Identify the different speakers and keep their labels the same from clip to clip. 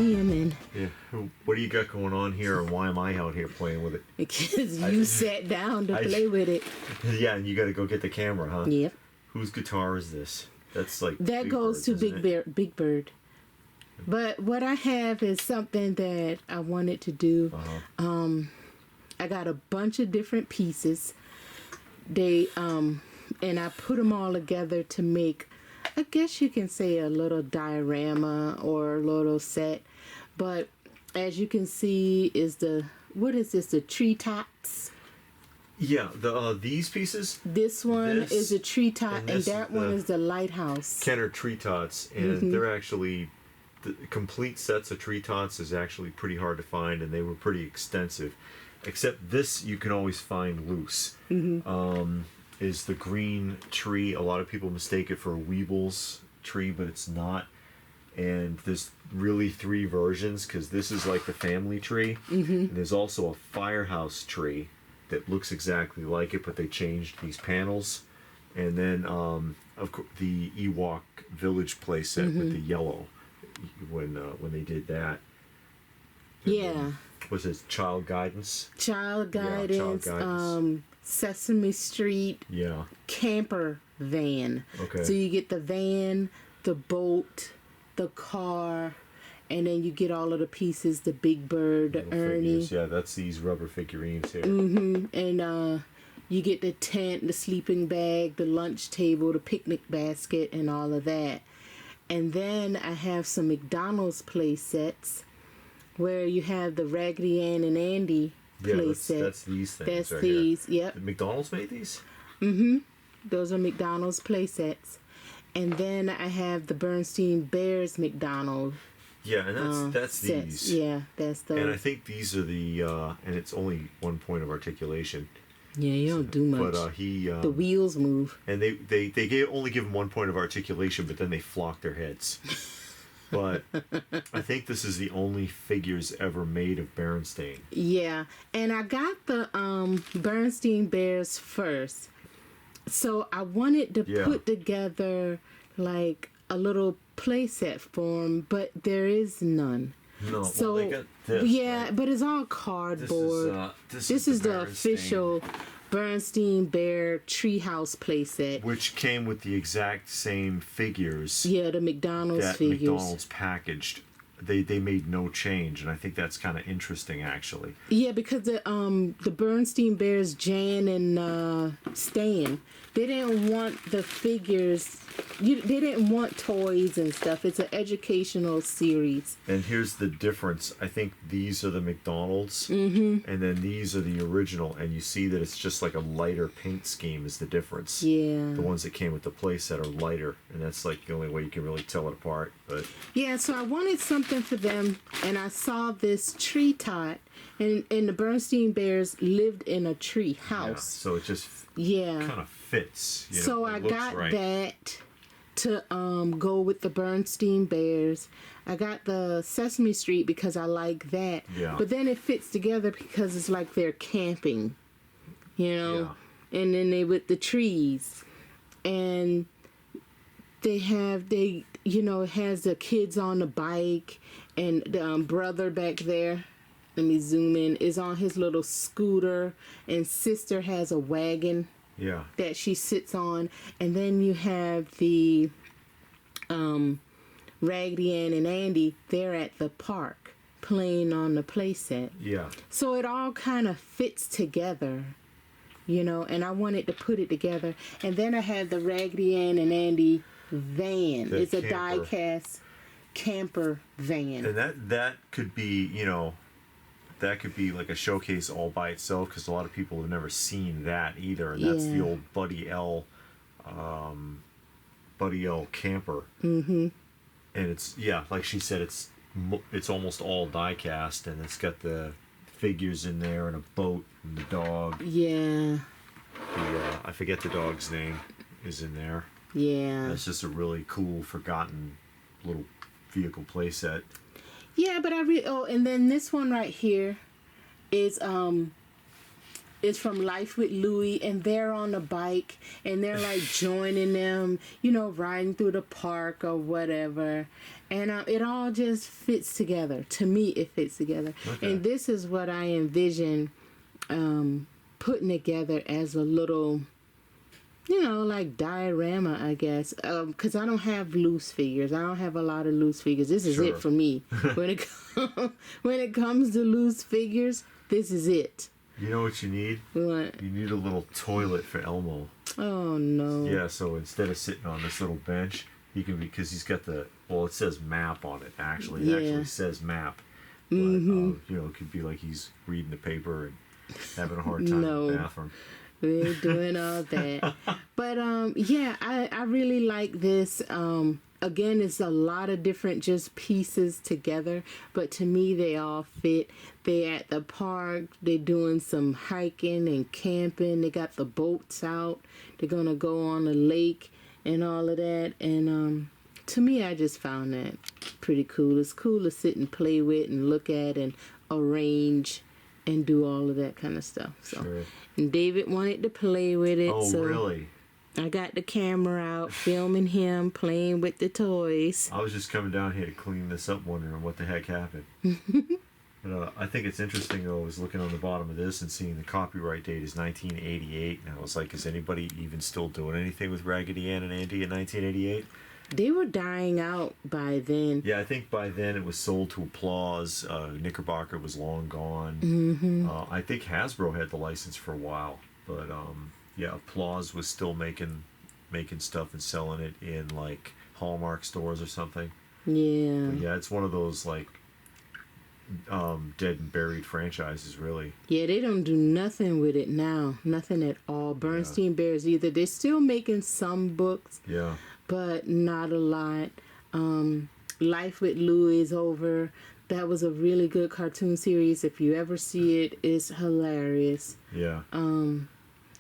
Speaker 1: see him, and
Speaker 2: Yeah. What do you got going on here, and why am I out here playing with it?
Speaker 1: because you sat down to play with it.
Speaker 2: Yeah, and you got to go get the camera, huh?
Speaker 1: Yep.
Speaker 2: Whose guitar is this? That's like
Speaker 1: That
Speaker 2: Big
Speaker 1: goes
Speaker 2: Bird's,
Speaker 1: to
Speaker 2: isn't it?
Speaker 1: Big Bird. But what I have is something that I wanted to do. I got a bunch of different pieces. They and I put them all together to make, I guess you can say, a little diorama or a little set. But as you can see, is what is this? The treetops.
Speaker 2: Yeah, these pieces.
Speaker 1: This one
Speaker 2: This
Speaker 1: is a treetop, and that one
Speaker 2: the
Speaker 1: is the lighthouse.
Speaker 2: Kenner tree tots, and they're actually the complete sets of tree tots is actually pretty hard to find, and they were pretty extensive. Except this, you can always find loose. Is the green tree? A lot of people mistake it for a Weeble's tree, but it's not. And there's really 3 versions, because this is like the family tree. And there's also a firehouse tree that looks exactly like it, but they changed these panels. And then, of course, the Ewok Village playset with the yellow, when they did that. And
Speaker 1: Yeah.
Speaker 2: Was it Child Guidance?
Speaker 1: Child
Speaker 2: Yeah,
Speaker 1: Guidance,
Speaker 2: Child Guidance.
Speaker 1: Sesame Street,
Speaker 2: Yeah.
Speaker 1: camper van.
Speaker 2: Okay.
Speaker 1: So you get the van, the boat, the car, and then you get all of the pieces, the Big Bird, the
Speaker 2: Little
Speaker 1: Ernie.
Speaker 2: figures. Yeah, that's these rubber figurines here.
Speaker 1: And you get the tent, the sleeping bag, the lunch table, the picnic basket, and all of that. And then I have some McDonald's play sets where you have the Raggedy Ann and Andy
Speaker 2: Yeah,
Speaker 1: play
Speaker 2: that's
Speaker 1: set.
Speaker 2: these things
Speaker 1: That's
Speaker 2: right
Speaker 1: these,
Speaker 2: here.
Speaker 1: yep.
Speaker 2: McDonald's made these?
Speaker 1: Those are McDonald's play sets. And then I have the Bernstein Bears McDonald
Speaker 2: Yeah, and that's
Speaker 1: sets.
Speaker 2: these.
Speaker 1: Yeah, that's those.
Speaker 2: And I think these are the and it's only 1 point of articulation.
Speaker 1: Yeah, you don't do much.
Speaker 2: But he
Speaker 1: the wheels move.
Speaker 2: and they only give him 1 point of articulation, but then they flock their heads. But I think this is the only figures ever made of Berenstain.
Speaker 1: Yeah, and I got the Bernstein Bears first. So I wanted to put together like a little playset for 'em, but there is none.
Speaker 2: No,
Speaker 1: So
Speaker 2: well, they got this.
Speaker 1: yeah,
Speaker 2: right?
Speaker 1: but it's all cardboard. This is the
Speaker 2: Berenstain,
Speaker 1: official Bernstein Bear Treehouse playset.
Speaker 2: which came with the exact same figures
Speaker 1: Yeah, the McDonald's
Speaker 2: that
Speaker 1: figures.
Speaker 2: McDonald's packaged. They made no change, and I think that's kind of interesting, actually.
Speaker 1: Yeah, because the Bernstein Bears, Jan and Stan, they didn't want the figures. They didn't want toys and stuff. It's an educational series.
Speaker 2: And here's the difference. I think these are the McDonald's, and then these are the original. And you see that it's just like a lighter paint scheme is the difference.
Speaker 1: Yeah.
Speaker 2: The ones that came with the playset are lighter, and that's like the only way you can really tell it apart. But
Speaker 1: Yeah, so I wanted something for them, and I saw this tree tot, and the Bernstein Bears lived in a tree
Speaker 2: yeah,
Speaker 1: house.
Speaker 2: so it just
Speaker 1: Yeah.
Speaker 2: kind of fits. You know,
Speaker 1: So
Speaker 2: it
Speaker 1: I
Speaker 2: looks
Speaker 1: got
Speaker 2: right.
Speaker 1: that to go with the Bernstein Bears. I got the Sesame Street because I like that.
Speaker 2: Yeah.
Speaker 1: But then it fits together because it's like they're camping, you know? And then they with the trees. And it has the kids on the bike, and the brother back there, let me zoom in, is on his little scooter, and sister has a wagon
Speaker 2: Yeah.
Speaker 1: that she sits on, and then you have the Raggedy Ann and Andy. They're at the park playing on the playset.
Speaker 2: Yeah.
Speaker 1: So it all kind of fits together, and I wanted to put it together. And then I had the Raggedy Ann and Andy van.
Speaker 2: The
Speaker 1: It's a
Speaker 2: camper.
Speaker 1: die-cast camper van.
Speaker 2: And that could be, that could be like a showcase all by itself, because a lot of people have never seen that either. And that's the
Speaker 1: Yeah.
Speaker 2: old Buddy L camper. Mm-hmm. And it's, like she said, it's almost all die cast, and it's got the figures in there and a boat and the dog.
Speaker 1: Yeah.
Speaker 2: I forget the dog's name is in there.
Speaker 1: Yeah.
Speaker 2: It's just a really cool, forgotten little vehicle playset.
Speaker 1: Yeah, but and then this one right here is is from Life with Louie, and they're on a bike and they're like joining them, you know, riding through the park or whatever. And it all just fits together. To me, it fits together.
Speaker 2: Okay.
Speaker 1: And this is what I envision putting together as a little, you know, like diorama, I guess. Because I don't have loose figures. I don't have a lot of loose figures. This is it for me. When it comes to loose figures, this is it.
Speaker 2: You know what you need?
Speaker 1: What?
Speaker 2: You need a little toilet for Elmo.
Speaker 1: Oh, no.
Speaker 2: Yeah, so instead of sitting on this little bench, he can, because he's got the, well, it says map on it, actually. It actually says map. But, you know, it could be like he's reading the paper and having a hard time in the bathroom.
Speaker 1: We're doing all that. But, yeah, I really like this. Again, it's a lot of different just pieces together, but to me, they all fit. They're at the park. They're doing some hiking and camping. They got the boats out. They're going to go on the lake and all of that. And to me, I just found that pretty cool. It's cool to sit and play with and look at and arrange and do all of that kind of stuff. So, and David wanted to play with it.
Speaker 2: Oh,
Speaker 1: so
Speaker 2: really?
Speaker 1: I got the camera out, filming him playing with the toys.
Speaker 2: I was just coming down here to clean this up, wondering what the heck happened. But I think it's interesting, though, I was looking on the bottom of this and seeing the copyright date is 1988. And I was like, is anybody even still doing anything with Raggedy Ann and Andy in 1988?
Speaker 1: They were dying out by then.
Speaker 2: Yeah, I think by then it was sold to Applause. Knickerbocker was long gone. I think Hasbro had the license for a while. But, yeah, Applause was still making stuff and selling it in, like, Hallmark stores or something.
Speaker 1: Yeah.
Speaker 2: But yeah, it's one of those, like, dead and buried franchises, really.
Speaker 1: Yeah, they don't do nothing with it now. Nothing at all. Bernstein Bears either. They're still making some books.
Speaker 2: Yeah.
Speaker 1: But not a lot. Life with Louie is over. That was a really good cartoon series. If you ever see it, it's hilarious.
Speaker 2: Yeah.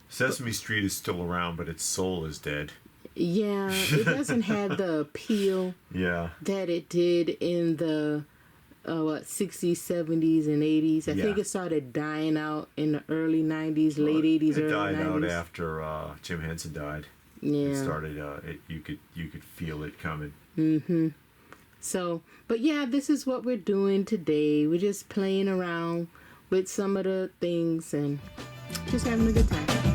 Speaker 2: Sesame Street is still around, but its soul is dead.
Speaker 1: Yeah, it doesn't have the appeal that it did in the 60s, 70s, and 80s. I think it started dying out in the early 90s, late 80s, early 90s. It died out
Speaker 2: after Jim Henson died.
Speaker 1: Yeah.
Speaker 2: It started, you could feel it coming.
Speaker 1: So, but yeah, this is what we're doing today. We're just playing around with some of the things and just having a good time.